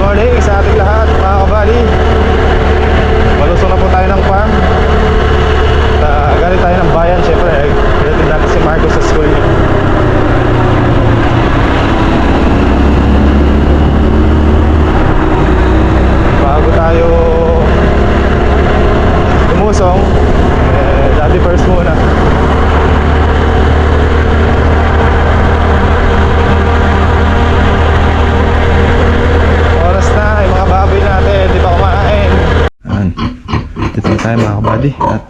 morning sa ating lahat mga kabady. Malusong na po tayo ng farm. Galing tayo ng bayan. Siyempre, galing natin si Marco sa school niya. Bago tayo umusong, daddy first muna. Dito na tayo mga kabady. At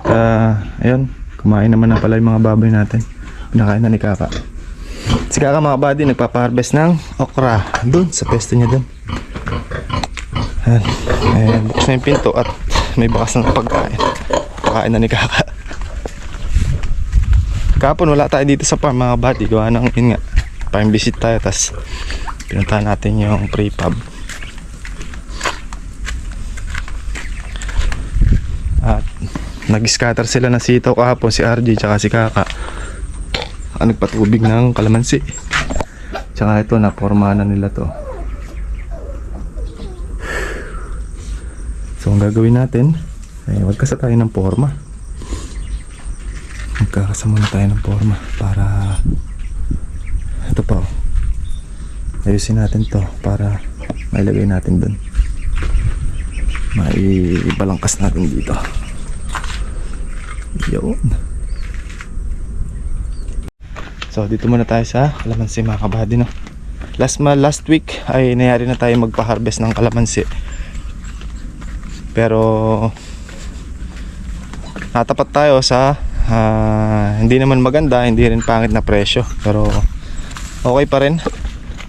ayun, kumain naman na pala yung mga baboy natin. Pinakain na ni Kaka. Si Kaka mga kabady nagpapaharvest ng okra doon sa pesto niya doon. Ayan, bukas na yung pinto at may bakas ng pagkain. Pakain na ni Kaka. Kahapon wala tayo dito sa farm mga kabady. Gawa ng yun nga, farm visit tayo. Tapos pinuntahan natin yung prefab. At nag-scatter sila ng sitaw kahapon, si RJ tsaka si Kaka. Nagpatubig ng kalamansi. Tsaka ito, naporma na nila to. So ang gagawin natin ay magkasa tayo ng forma. Magkakasa muna tayo ng forma para ito pa, ayusin natin to para mailagay natin dun, maibalangkas natin dito. Yun. So dito muna tayo sa kalamansi mga kabady, no? Last week ay nangyari na tayo magpa-harvest ng kalamansi. Pero natapat tayo sa hindi naman maganda, hindi rin pangit na presyo. Pero okay pa rin.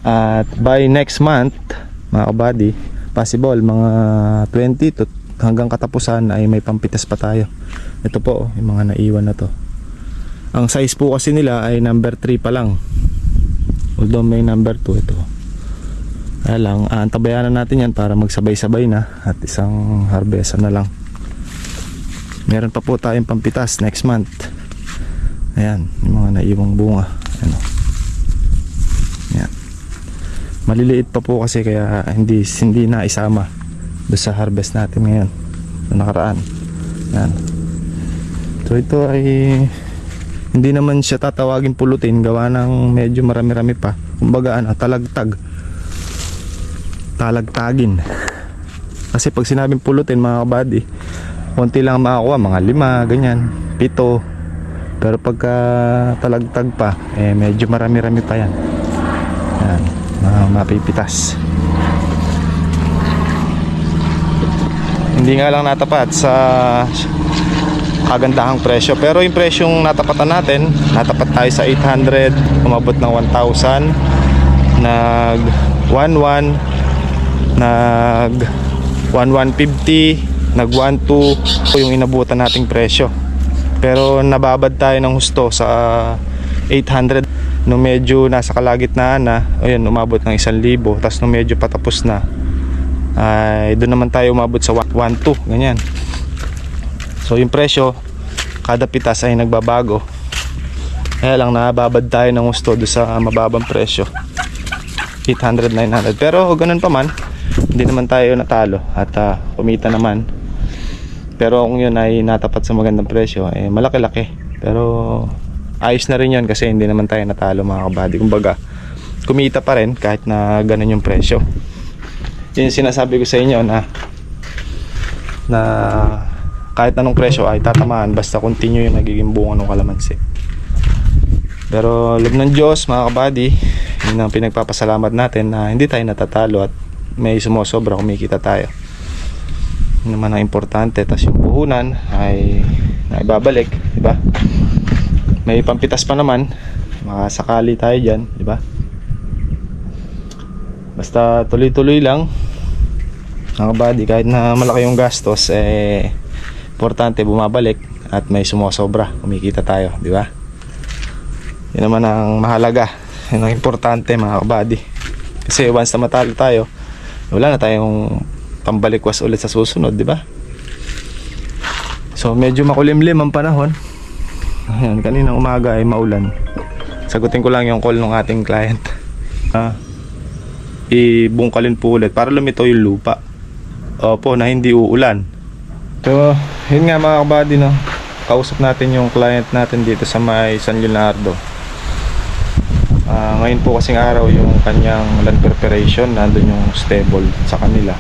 At by next month mga kabady, possible mga 20 to hanggang katapusan ay may pampitas pa tayo. Ito po, yung mga naiwan na to. Ang size po kasi nila ay number 3 pa lang. Although may number 2 ito. Kaya lang, antabayanan natin yan para magsabay-sabay na at isang harvest na lang. Meron pa po tayong pampitas next month. Ayan, yung mga naiwang bunga. Ano. Ayan. Maliliit pa po kasi kaya hindi na isama doon sa harvest natin ngayon na nakaraan. Yan. So ito ay hindi naman siya tatawagin pulutin, gawa ng medyo marami-rami pa. Kumbaga talagtagin. Kasi pag sinabing pulutin mga kabady, konti lang makakuha, mga 5, ganyan, 7. Pero pagka talagtag pa, medyo marami-rami pa yan. Yan, mapipitas. Hindi nga lang natapat sa kagandahang presyo. Pero yung presyong natapatan natin, natapat tayo sa 800, umabot ng 1,000, nag 1,1, nag 1,150, nag 1,2 yung inabutan nating presyo. Pero nababad tayo ng husto sa 800 nung medyo nasa kalagitnaan na, ayun, umabot ng 1,000. Tapos nung medyo patapos na ay doon naman tayo umabot sa 1,2, ganyan. So yung presyo kada pitas ay nagbabago. Kaya lang nababad tayo ng gusto doon sa mababang presyo, 800, 900. Pero ganun pa man, hindi naman tayo natalo at kumita naman. Pero kung yun ay natapat sa magandang presyo, malaki-laki. Pero ayos na rin yun kasi hindi naman tayo natalo mga kabady. Kumbaga kumita pa rin kahit na ganun yung presyo. Yun yung sinasabi ko sa inyo na kahit anong presyo ay tatamaan basta continue yung nagiging bunga ng kalamansi. Pero loob ng Diyos mga kabady, yun ang pinagpapasalamat natin na hindi tayo natatalo at may sumusobra, kumikita tayo. Yun naman ang importante. Tapos yung puhunan ay naibabalik, diba? May pampitas pa naman, makasakali tayo dyan, diba? Basta tuloy-tuloy lang mga kabady, kahit na malaki yung gastos, importante bumabalik at may sumusobra, kumikita tayo, di ba? Yun naman ang mahalaga, yun ang importante mga kabady. Kasi once na matalo tayo, wala na tayong pambalikwas ulit sa susunod, di ba? So medyo makulimlim ang panahon. Ayan, kaninang umaga ay maulan. Sagutin ko lang yung call ng ating client. ibungkalin po ulit para lumitaw yung lupa. Opo, na hindi uulan. So, yun nga mga kabady, no? Kausap natin yung client natin dito sa may San Leonardo. Ngayon po kasing araw yung kanyang land preparation, nandun yung stable sa kanila.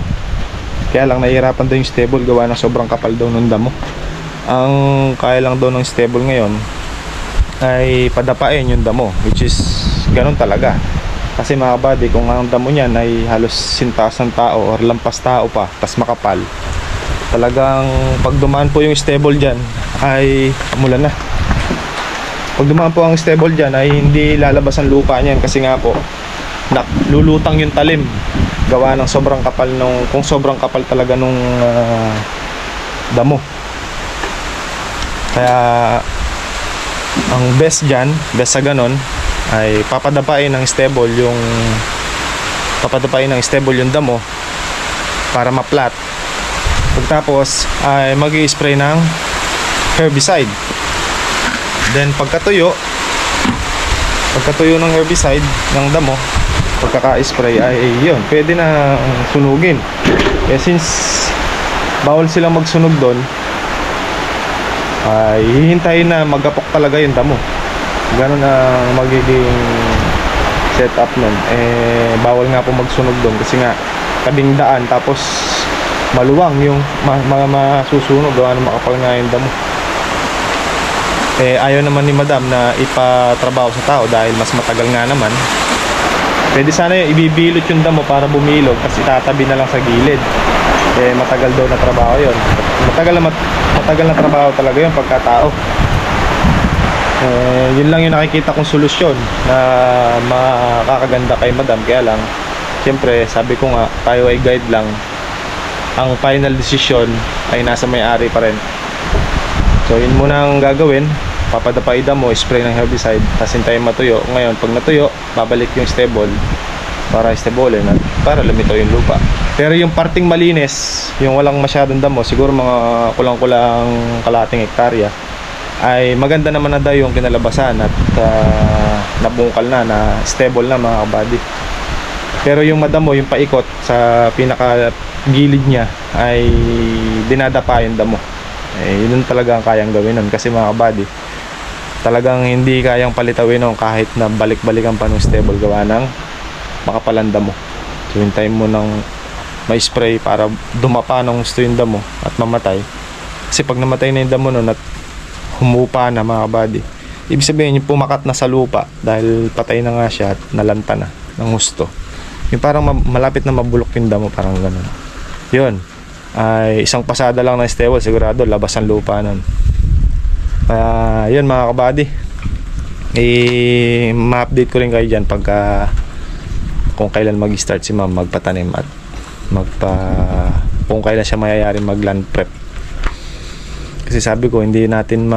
Kaya lang nahihirapan daw yung stable gawa ng sobrang kapal daw ng damo. Ang kaya lang daw ng stable ngayon ay padapain yung damo, which is ganun talaga. Kasi mga kabady, kung ang damo niyan ay halos sintaas ng tao or lampas tao pa, tas makapal, talagang pag dumaan po yung stable dyan ay umulan na. Pag dumaan po ang stable dyan ay hindi lalabas ang lupa niyan kasi nga po lulutang yung talim gawa ng sobrang kapal kung sobrang kapal talaga nung damo. Kaya ang best sa ganon ay papadapain ng stable yung damo para ma-flat. Pagtapos ay mag-i-spray ng herbicide. Then pagkatuyo ng herbicide ng damo, pagkaka-spray ay yun, pwede na sunugin. Since bawal silang magsunog doon, ay hihintayin na magapok talaga yung damo. Ganun ang magiging setup nun. Bawal nga po magsunog doon kasi nga tabing daan, tapos maluwang yung masusunog gawa ng makapal nga yung damo. Ayaw naman ni madam na ipatrabaho sa tao dahil mas matagal nga naman. Pwede sana yung ibibilot yung damo para bumilog, kasi tatabi na lang sa gilid. Matagal daw na trabaho yun. Matagal na trabaho talaga yun pagkatao. Yun lang yung nakikita kong solusyon na makakaganda kay madam. Kaya lang, siyempre sabi ko nga, tayo ay guide lang. Ang final decision ay nasa may-ari pa rin. So yun muna ang gagawin. Papadapay damo, spray ng herbicide, tapos hintayin matuyo. Ngayon pag natuyo, babalik yung stable para stablein at para lumitaw yung lupa. Pero yung parting malinis, yung walang masyadong damo, siguro mga kulang-kulang kalahating hektarya, ay maganda naman na daw yung kinalabasan at nabungkal na stable na mga kabady. Pero yung madamo, yung paikot sa pinaka gilid niya ay dinadapa yung damo. Yun talaga ang kayang gawin nun, kasi mga kabady, talagang hindi kayang palitawin nun kahit na balik-balikan pa ng stable gawa ng makapalan damo. So hintayin mo ng may spray para dumapa ng gusto yung damo at mamatay. Kasi pag namatay na yung damo nun at humupa na mga kabady, ibig sabihin yung pumakat na sa lupa dahil patay na nga siya at nalanta na ng gusto. Yung parang malapit na mabulok yung damo, parang ganun. Yun ay isang pasada lang ng stable, sigurado labas ang lupa nun. Kaya yun mga kabady, ma-update ko rin kayo dyan pagka kung kailan mag-start si ma'am magpatanim at kung kailan siya mayayari mag-land prep. Kasi sabi ko, hindi natin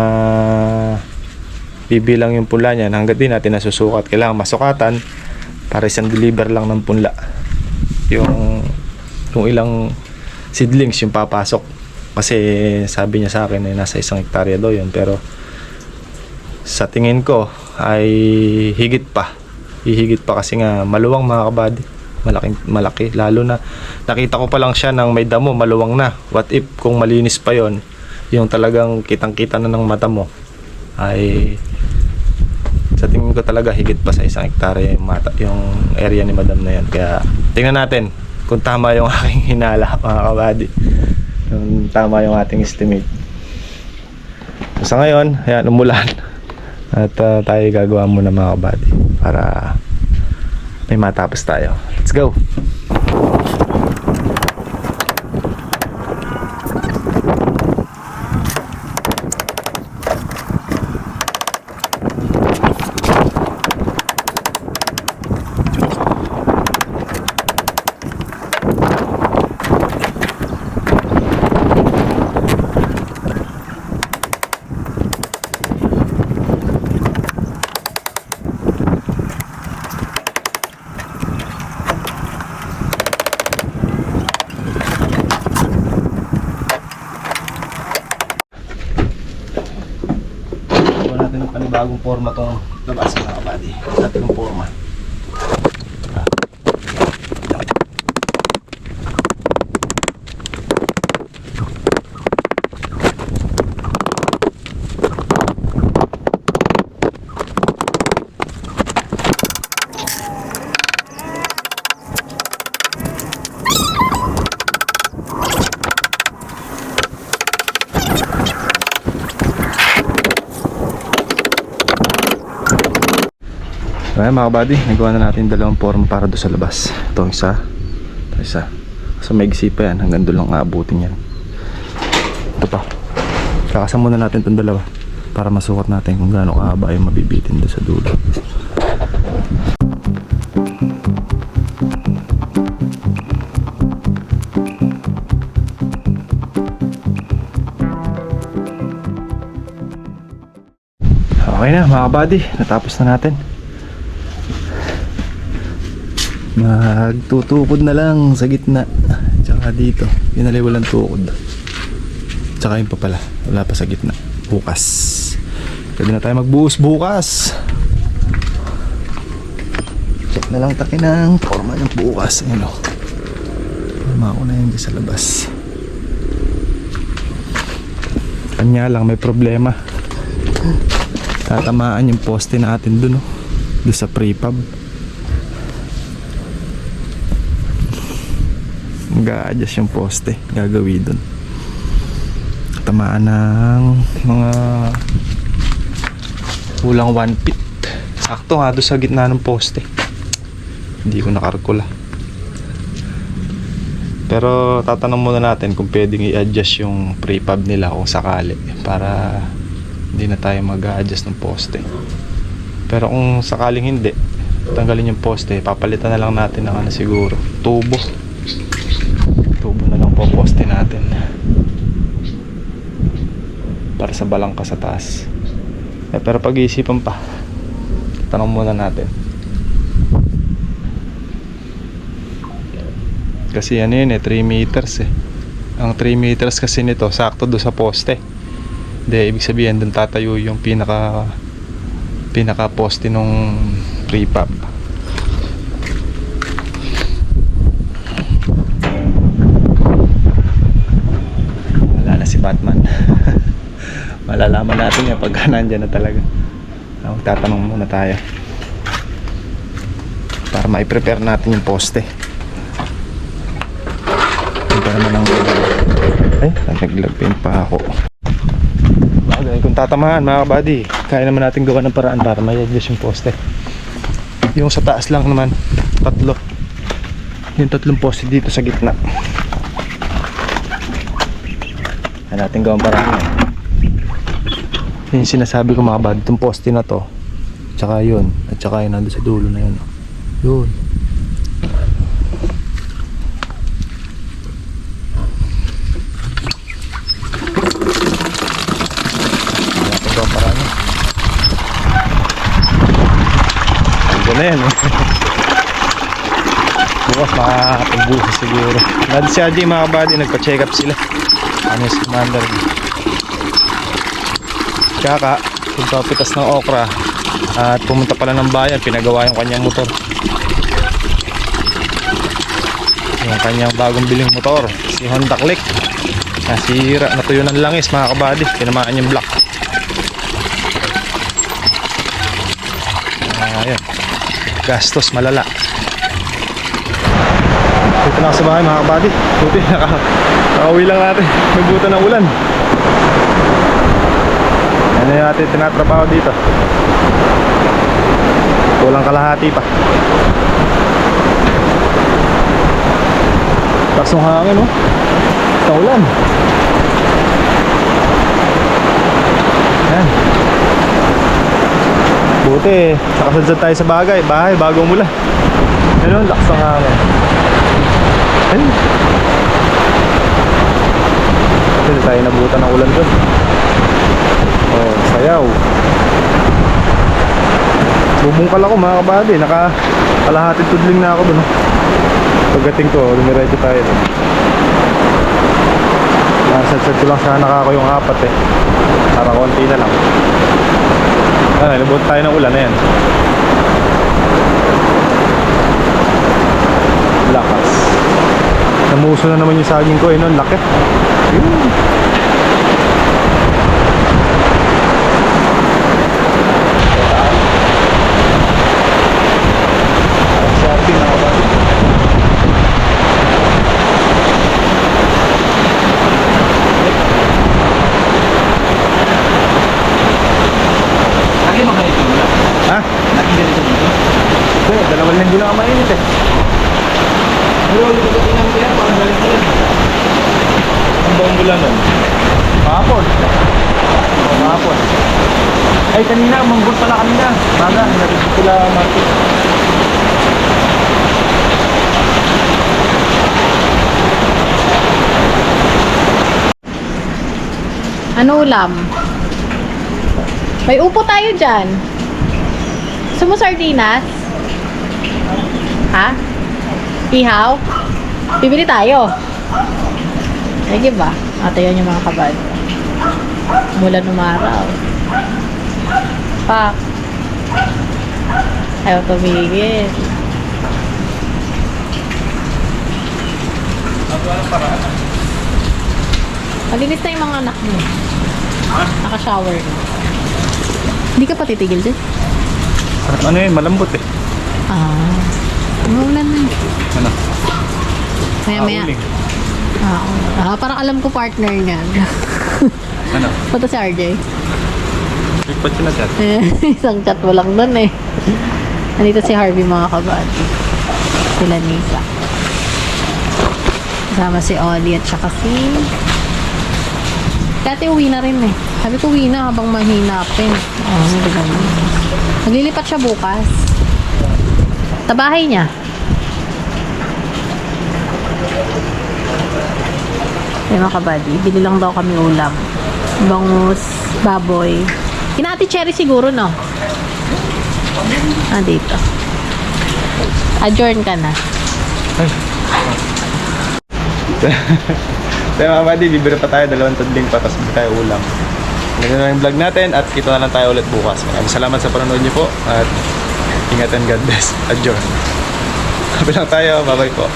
bibilang yung punla niyan hanggat di natin nasusukat. Kailangan masukatan para isang deliver lang ng punla yung ilang seedlings yung papasok. Kasi sabi niya sa akin ay nasa 1 hektarya daw yun, pero sa tingin ko ay higit pa kasi nga maluwang mga kabady, malaki, lalo na nakita ko pa lang siya ng may damo, maluwang na. What if kung malinis pa yon, yung talagang kitang-kita na ng mata mo, ay sa tingin ko talaga higit pa sa 1 hektarya yung area ni madam na yan. Kaya tingnan natin kung tama yung aking hinala mga kabady, kung tama yung ating estimate. So, sa ngayon, ayan, umulan at tayo gagawa muna mga kabady para may matapos tayo. Let's go! Panibagong forma tong labas mga kabady. Natin yung forma. So ayan mga buddy, nagawa na natin dalawang form para doon sa labas. Ito isa, ito isa. So may gisi pa yan, hanggang doon lang aabutin yan. Ito pa. Kakasam muna natin itong dalawa para masukat natin kung gaano kahaba yung mabibitin doon sa dulo. Okay na mga buddy, natapos na natin. Magtutukod na lang sa gitna. Tsaka dito, yun alay walang tukod. Tsaka yun pa pala, wala pa sa gitna. Bukas. Pwede na tayo magbuhos bukas. Check na lang takin ng forma ng bukas. Ayun o. Mauna yun sa labas. Kanya lang may problema. Tatamaan yung poste natin dun, oh. Doon sa prefab. Mag-a-adjust yung poste. Gagawin dun. Tamaan ng mga kulang 1 feet. Sakto nga doon sa gitna ng poste. Hindi ko nakarkula. Pero tatanong muna natin kung pwedeng i-adjust yung prefab nila kung sakali. Para hindi na tayo mag-a-adjust ng poste. Pero kung sakaling hindi, tanggalin yung poste, papalitan na lang natin ng ano siguro, tubo na lang po poste natin para sa balangka sa taas. Pero pag-iisipan pa, tanong muna natin kasi ano yun 3 meters ang 3 meters kasi nito sakto do sa poste. Hindi, ibig sabihin doon tatayo yung pinaka poste nung prefab. Wala na si Batman. Malalaman natin yan pagka nandyan na talaga. Magtatanong muna tayo para ma-prepare natin yung poste. Ito naman ang naglagpin pa ako. Kung tatamaan mga buddy, kaya naman natin gawa ng paraan para may-adjust yung poste. Yung sa taas lang naman, tatlo. Yung tatlong poste dito sa gitna. Kaya natin gawa ng paraan yan. Yung sinasabi ko mga buddy, itong poste na to, tsaka yun, at tsaka yun nandun sa dulo na yun. Yun. Na yan bukas makakapagbuhos siguro. Dahil si AJ mga buddy, nagpa-check up sila. Ano si Commander, tsaka pagpapitas ng okra at pumunta pala ng bayan, pinagawa yung kanyang motor, yung kanyang bagong biling motor, si Honda Click. Nasira, natuyo ng langis mga kabady, tinamaan yung block. Ayun, gastos malala. Dito na ako sa bahay mga kabady. Buti nakauwi lang natin. Nabutan ng ulan. Ano yung natin tinatrabaho dito? Kulang kalahati pa. Lakas ng hangin, oh. Sa ulan. Yan. Buti, nakasadsad tayo sa bahay bago mula. Ano, lakas ng hangin. Ayun. Hindi tayo nabutan ng ulan doon. Oh, sayaw. Bubungkal ako mga kabady. Nakakalahating tudling na ako doon. Pagdating ko, lumiretso tayo doon. Nasadsad ko lang sana ako yung 4 para konti na lang. Nabutan tayo ng ulan na yan. Lakas. Namuso na naman yung saging ko noon, laki. Shopping ako ba? Lagi mga ganito mula. Ha? Lagi ganito dito. huli ko sa inang kaya, parang galing ko yan. Ang buong mula nun? Kahapon. Kahapon. Ay, kanina, umanggol pala kanina. Maga, narinig sila Martin. Ano ulam? May upo tayo dyan. Gusto mo sardinas? Ha? Ihaw? Bibili tayo. Sige ba? Ate yan yung mga kabad. Mula numaraw. Pak. Ayaw tumigil. Malinis na yung mga anak mo. Naka-shower na. Hindi ka pa titigil din? Ano yun, malambot eh. Ah. Umuulan na eh. Ano? Maya-maya. Uling. Parang alam ko partner niyan. Ano? Punta si RJ. Ipot yun na chat. Isang chat mo lang dun eh. Nandito si Harvey mga kabad. Sila Nisa. Kasama si Ollie at saka si... Dati uwi na rin eh. Sabi ko uwi na habang mahinapin. Hindi ganun. Maglilipat siya bukas. Tabahay niya. Ay mga kabady, bili lang daw kami ulam. Bangus, baboy. Kina Ate Cherry siguro, no? Dito. Adjourn ka na. Ay. Tayo mga buddy, bibira pa tayo, 2 tudling pa, tapos bibira tayo ulam. Ganyan na yung vlog natin at kita na lang tayo ulit bukas. Maraming salamat sa panonood niyo po at ingat and God bless. Adjourn. Sabi lang tayo, bye bye po.